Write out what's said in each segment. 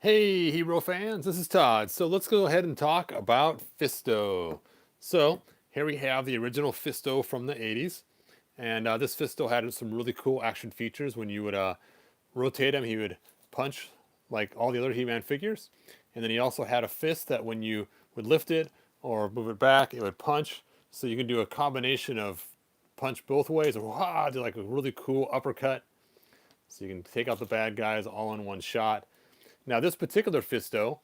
Hey, hero fans, this is Todd. So let's go ahead and talk about Fisto. So here we have the original Fisto from the 80s. And this Fisto had some really cool action features. When you would rotate him, he would punch like all the other He-Man figures. And then he also had a fist that when you would lift it or move it back, it would punch. So you can do a combination of punch both ways, or do like a really cool uppercut. So you can take out the bad guys all in one shot. Now, this particular Fisto,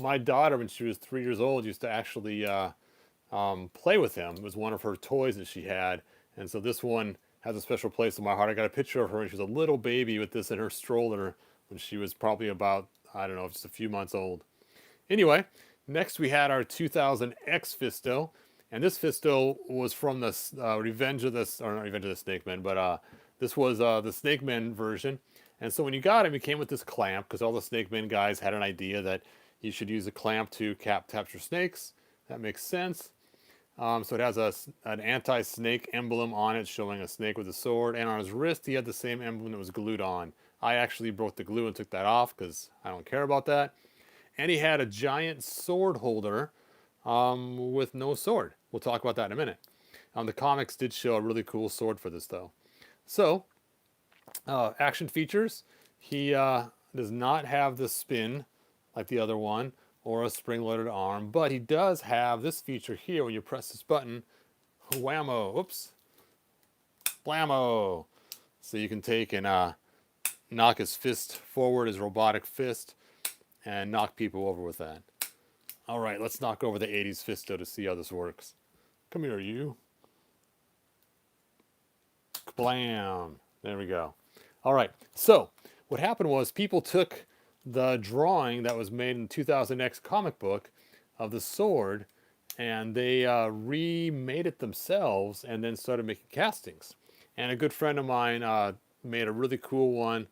my daughter, when she was 3 years old, used to actually play with him. It was one of her toys that she had. And so this one has a special place in my heart. I got a picture of her when she was a little baby with this in her stroller when she was probably about, I don't know, just a few months old. Anyway, next we had our 2000 X Fisto. And this Fisto was from the Revenge of the, or not Revenge of the Snake Men, but this was the Snake Men version. And so when you got him, he came with this clamp because all the Snake Men guys had an idea that you should use a clamp to capture snakes. That makes sense. So it has an anti-snake emblem on it showing a snake with a sword. And on his wrist, he had the same emblem that was glued on. I actually broke the glue and took that off because I don't care about that. And he had a giant sword holder with no sword. We'll talk about that in a minute. The comics did show a really cool sword for this, though. So, action features. He does not have the spin like the other one or a spring-loaded arm, but he does have this feature here when you press this button. Whammo. Oops. Blammo. So you can take and knock his fist forward, his robotic fist, and knock people over with that. All right, let's knock over the 80s Fisto to see how this works. Come here, you. Blam. There we go. All right, so what happened was people took the drawing that was made in the 2000X comic book of the sword and they remade it themselves and then started making castings. And a good friend of mine made a really cool one.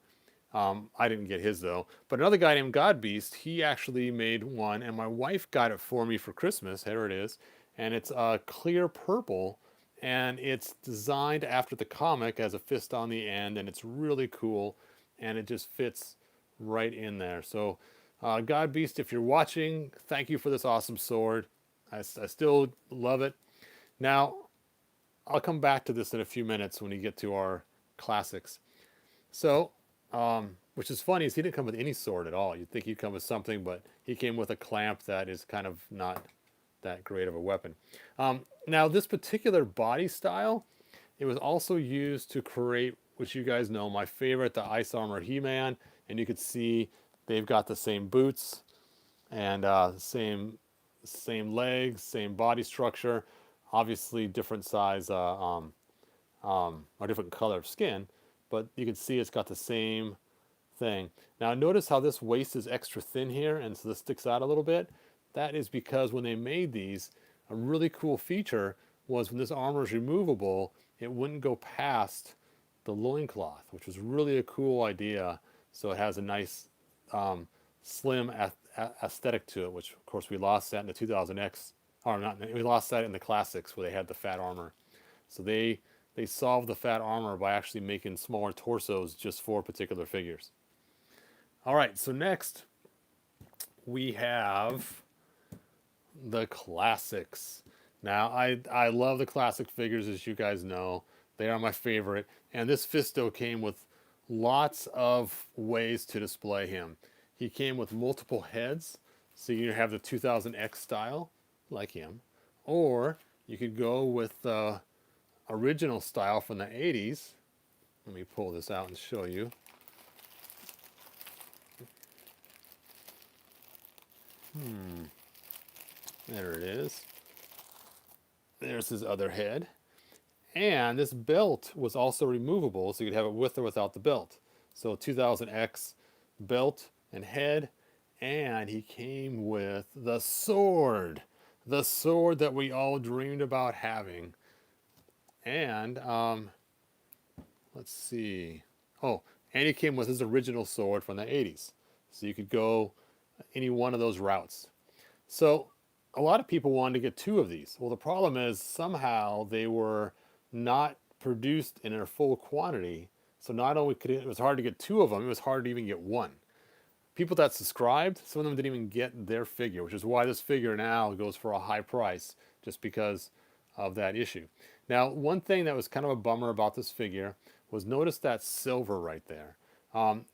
I didn't get his though, but another guy named Godbeast, he actually made one, and my wife got it for me for Christmas. Here it is, and it's clear purple, and it's designed after the comic as a fist on the end, and it's really cool, and it just fits right in there. So, Godbeast, if you're watching, thank you for this awesome sword. I still love it. Now, I'll come back to this in a few minutes when we get to our classics. So, which is funny is he didn't come with any sword at all. You'd think he'd come with something, but he came with a clamp that is kind of not that great of a weapon. Now, this particular body style, it was also used to create, which you guys know, my favorite, the Ice Armor He-Man. And you could see they've got the same boots and same legs, same body structure. Obviously, different size or different color of skin, but you can see it's got the same thing. Now notice how this waist is extra thin here, and so this sticks out a little bit. That is because when they made these, a really cool feature was when this armor is removable, it wouldn't go past the loincloth, which was really a cool idea. So it has a nice slim aesthetic to it, which of course we lost that in the 2000X, or not, we lost that in the classics where they had the fat armor. So they solved the fat armor by actually making smaller torsos just for particular figures. All right, so next we have the classics. Now, I love the classic figures, as you guys know. They are my favorite. And this Fisto came with lots of ways to display him. He came with multiple heads, so you have the 2000X style, like him. Or you could go with the original style from the 80s. Let me pull this out and show you. There it is. There's his other head. And this belt was also removable, so you could have it with or without the belt. So 2000X belt and head. And he came with the sword. The sword that we all dreamed about having. And, let's see. Oh, and he came with his original sword from the 80s. So you could go any one of those routes. So a lot of people wanted to get two of these. Well, the problem is somehow they were not produced in their full quantity. So not only it was hard to get two of them, it was hard to even get one. people that subscribed, some of them didn't even get their figure, which is why this figure now goes for a high price, just because of that issue. Now, one thing that was kind of a bummer about this figure was notice that silver right there. Um,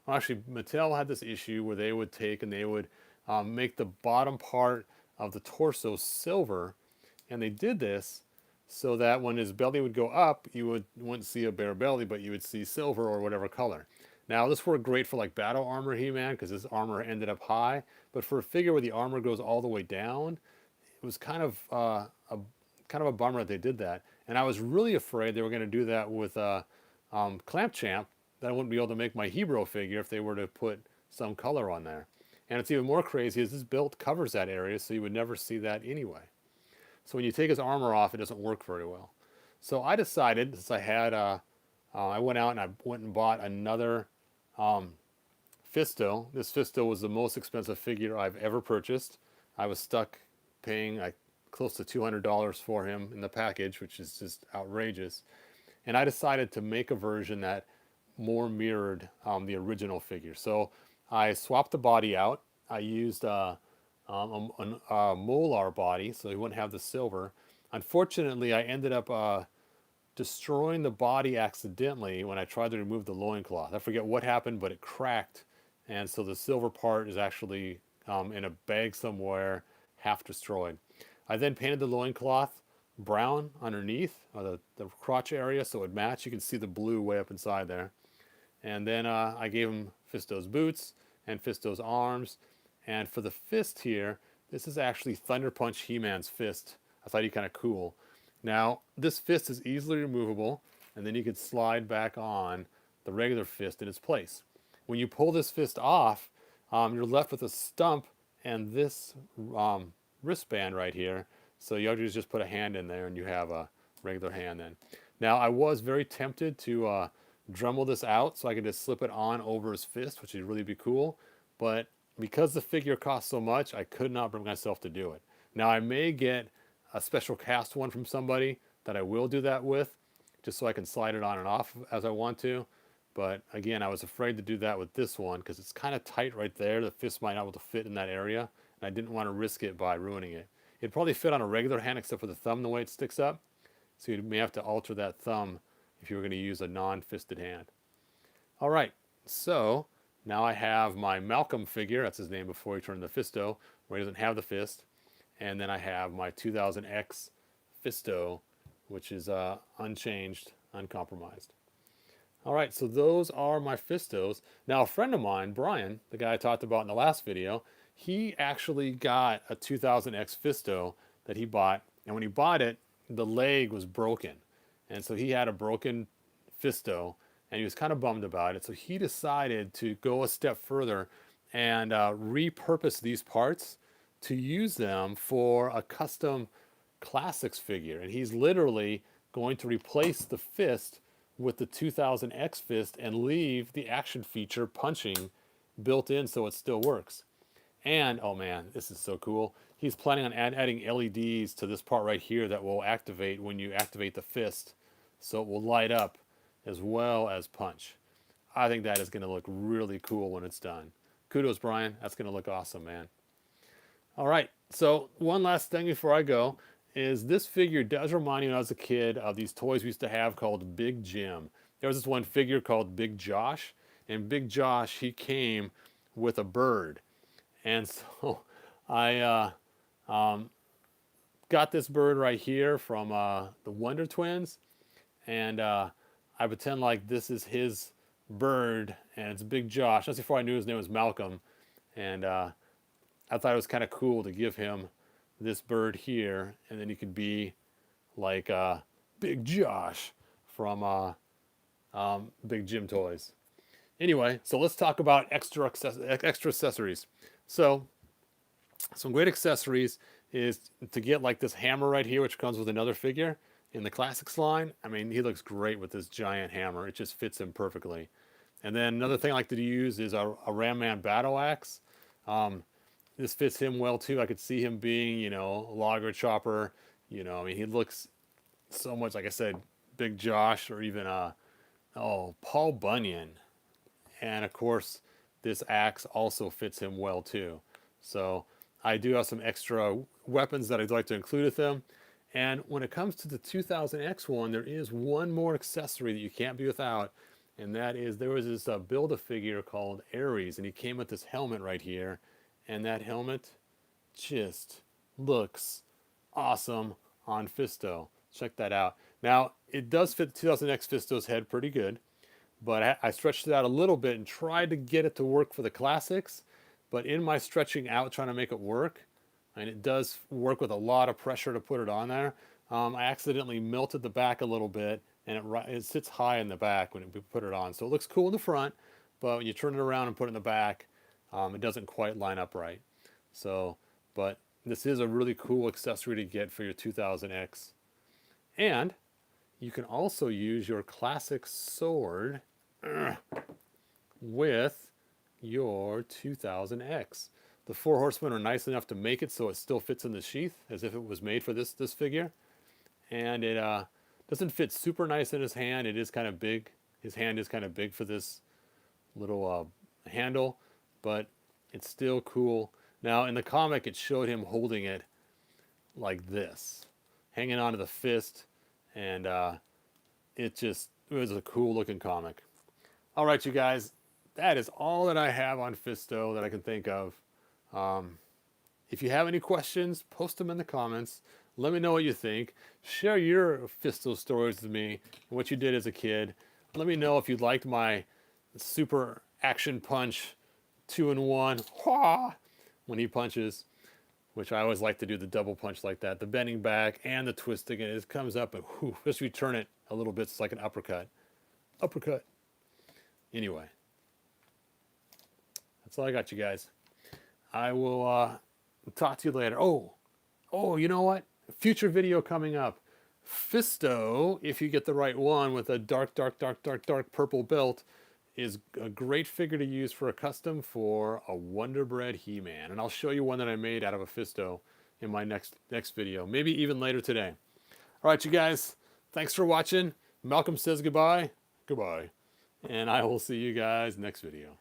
actually, Mattel had this issue where they would take and they would make the bottom part of the torso silver, and they did this so that when his belly would go up, wouldn't see a bare belly, but you would see silver or whatever color. Now, this worked great for like battle armor He-Man because his armor ended up high, but for a figure where the armor goes all the way down, it was kind of a bummer that they did that. And I was really afraid they were going to do that with Clamp Champ, that I wouldn't be able to make my Hebrew figure if they were to put some color on there. And it's even more crazy is this build covers that area, so you would never see that anyway. So when you take his armor off, it doesn't work very well. So I decided, since I went out and I went and bought another Fisto. This Fisto was the most expensive figure I've ever purchased. I was stuck paying close to $200 for him in the package, which is just outrageous. And I decided to make a version that more mirrored the original figure. So I swapped the body out. I used a molar body, so he wouldn't have the silver. Unfortunately, I ended up destroying the body accidentally when I tried to remove the loincloth. I forget what happened, but it cracked. And so the silver part is actually in a bag somewhere, half destroyed. I then painted the loincloth brown underneath, the crotch area, so it would match. You can see the blue way up inside there. And then I gave him Fisto's boots and Fisto's arms. And for the fist here, this is actually Thunder Punch He-Man's fist. I thought he kind of cool. Now, this fist is easily removable, and then you could slide back on the regular fist in its place. When you pull this fist off, you're left with a stump and this wristband right here. So you have to just put a hand in there and you have a regular hand then. Now, I was very tempted to Dremel this out so I could just slip it on over his fist, which would really be cool. But because the figure costs so much, I could not bring myself to do it. Now, I may get a special cast one from somebody that I will do that with, just so I can slide it on and off as I want to. But again, I was afraid to do that with this one because it's kind of tight right there. The fist might not be able to fit in that area, and I didn't want to risk it by ruining it. It'd probably fit on a regular hand except for the thumb, the way it sticks up. So you may have to alter that thumb if you were going to use a non-fisted hand. All right, so now I have my Malcolm figure, that's his name before he turned into Fisto, where he doesn't have the fist. And then I have my 2000X Fisto, which is unchanged, uncompromised. All right, so those are my Fistos. Now, a friend of mine, Brian, the guy I talked about in the last video, he actually got a 2000X Fisto that he bought. And when he bought it, the leg was broken. And so he had a broken Fisto, and he was kind of bummed about it. So he decided to go a step further and repurpose these parts to use them for a custom classics figure. And he's literally going to replace the fist with the 2000X fist and leave the action feature punching built in so it still works. And, oh man, this is so cool. He's planning on adding LEDs to this part right here that will activate when you activate the fist. So it will light up as well as punch. I think that is going to look really cool when it's done. Kudos, Brian. That's going to look awesome, man. All right, so one last thing before I go is this figure does remind me when I was a kid of these toys we used to have called Big Jim. There was this one figure called Big Josh, and Big Josh, he came with a bird. And so I got this bird right here from the Wonder Twins, and I pretend like this is his bird, and it's Big Josh. That's before I knew his name was Malcolm, and I thought it was kind of cool to give him this bird here, and then he could be like Big Josh from Big Jim Toys. Anyway, so let's talk about extra accessories. So some great accessories is to get like this hammer right here, which comes with another figure in the Classics line. I mean, he looks great with this giant hammer. It just fits him perfectly. And then another thing I like to use is a Ram Man battle axe. This fits him well too. I could see him being, you know, a logger chopper. You know, I mean, he looks so much, like I said, Big Josh or even Paul Bunyan. And of course, this axe also fits him well too. So I do have some extra weapons that I'd like to include with him. And when it comes to the 2000X one, there is one more accessory that you can't be without, and that is there was this Build-A-Figure called Ares, and he came with this helmet right here, and that helmet just looks awesome on Fisto. Check that out. Now, it does fit 2000X Fisto's head pretty good, but I stretched it out a little bit and tried to get it to work for the classics, but in my stretching out trying to make it work, and it does work with a lot of pressure to put it on there, I accidentally melted the back a little bit, and it sits high in the back when we put it on. So it looks cool in the front, but when you turn it around and put it in the back, it doesn't quite line up right. So, but this is a really cool accessory to get for your 2000X. And you can also use your classic sword with your 2000X. The 4 horsemen are nice enough to make it so it still fits in the sheath as if it was made for this figure. And it doesn't fit super nice in his hand. It is kind of big. His hand is kind of big for this little handle, but it's still cool. Now in the comic it showed him holding it like this, hanging onto the fist, and it was a cool looking comic. All right, you guys, that is all that I have on Fisto that I can think of. If you have any questions, post them in the comments. Let me know what you think. Share your Fisto stories with me and what you did as a kid. Let me know if you liked my super action punch 2-in-1 when he punches, which I always like to do the double punch like that. The bending back and the twisting, and it comes up and whew, just you turn it a little bit, it's like an uppercut. Uppercut. Anyway, that's all I got, you guys. I will talk to you later. Oh, you know what? Future video coming up. Fisto, if you get the right one with a dark purple belt, is a great figure to use for a custom for a Wonder Bread He-Man. And I'll show you one that I made out of a Fisto in my next video, maybe even later today. All right, you guys, thanks for watching. Malcolm says goodbye. Goodbye. And I will see you guys next video.